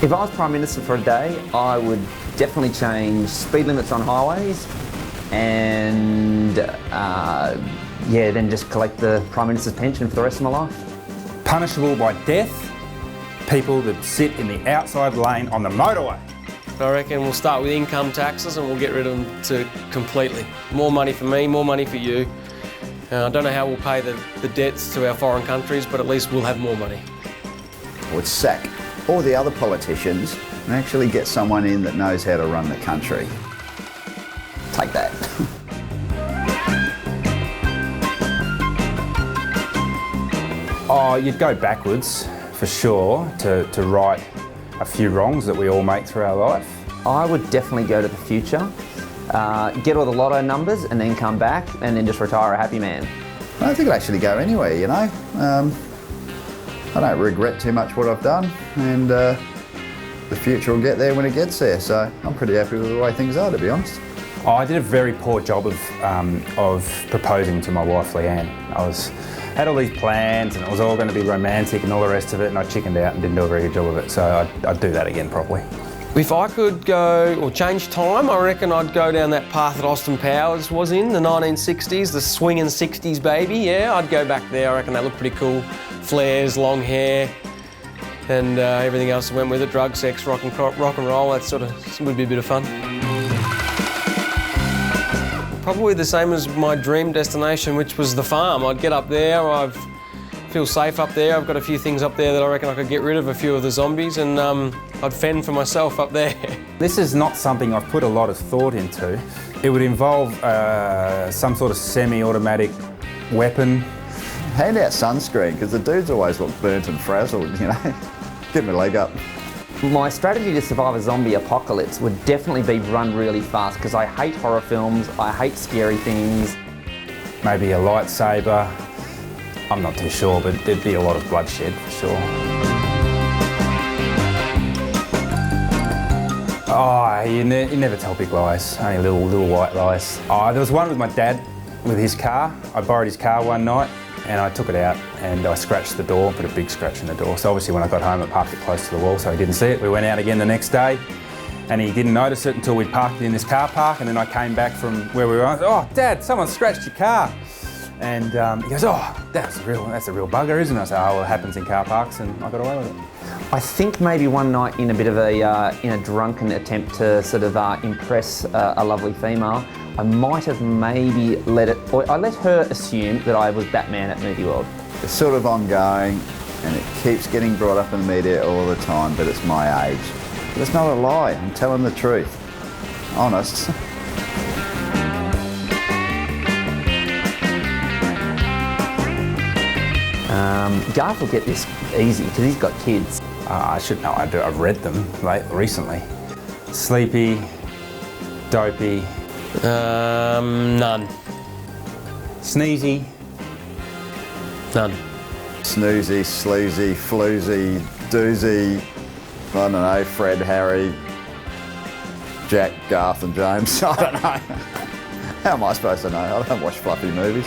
If I was Prime Minister for a day, I would definitely change speed limits on highways and then just collect the Prime Minister's pension for the rest of my life. Punishable by death, people that sit in the outside lane on the motorway. I reckon we'll start with income taxes and we'll get rid of them completely. More money for me, more money for you. I don't know how we'll pay the debts to our foreign countries, but at least we'll have more money. I would sack all the other politicians and actually get someone in that knows how to run the country. Take that. Oh, you'd go backwards, for sure, to right a few wrongs that we all make through our life. I would definitely go to the future, get all the lotto numbers and then come back and then just retire a happy man. I don't think I'd actually go anywhere, you know. I don't regret too much what I've done, and the future will get there when it gets there, so I'm pretty happy with the way things are, to be honest. Oh, I did a very poor job of proposing to my wife Leanne. Had all these plans and it was all going to be romantic and all the rest of it, and I chickened out and didn't do a very good job of it, so I'd do that again properly. If I could go or change time, I reckon I'd go down that path that Austin Powers was in, the 1960s, the swinging 60s baby, yeah, I'd go back there. I reckon that looked pretty cool. Flares, long hair, and everything else that went with it, drug, sex, rock and roll, that sort of would be a bit of fun. Probably the same as my dream destination, which was the farm. I'd get up there, I feel safe up there. I've got a few things up there that I reckon I could get rid of, a few of the zombies, and I'd fend for myself up there. This is not something I've put a lot of thought into. It would involve some sort of semi-automatic weapon. Hand out sunscreen, because the dudes always look burnt and frazzled, you know. Get my leg up. My strategy to survive a zombie apocalypse would definitely be run really fast, because I hate horror films, I hate scary things. Maybe a lightsaber. I'm not too sure, but there'd be a lot of bloodshed for sure. Oh, you never tell big lies, only little white lies. Oh, there was one with my dad, with his car. I borrowed his car one night and I took it out and I scratched the door, put a big scratch in the door. So obviously when I got home, I parked it close to the wall so he didn't see it. We went out again the next day and he didn't notice it until we'd parked it in this car park, and then I came back from where we were. I said, "Oh, Dad, someone scratched your car." And he goes, "Oh, that's a real bugger, isn't it?" I said, "Oh, well, it happens in car parks," and I got away with it. I think maybe one night in a bit of a drunken attempt to sort of impress a lovely female, I might have maybe I let her assume that I was Batman at Movie World. It's sort of ongoing and it keeps getting brought up in the media all the time, but it's my age. But it's not a lie, I'm telling the truth. Honest. Garth will get this easy because he's got kids. I should know, I've read them recently. Sleepy, dopey. None. Sneezy. None. Snoozy, sleazy, floozy, doozy, I don't know, Fred, Harry, Jack, Garth and James. I don't know. How am I supposed to know? I don't watch fluffy movies.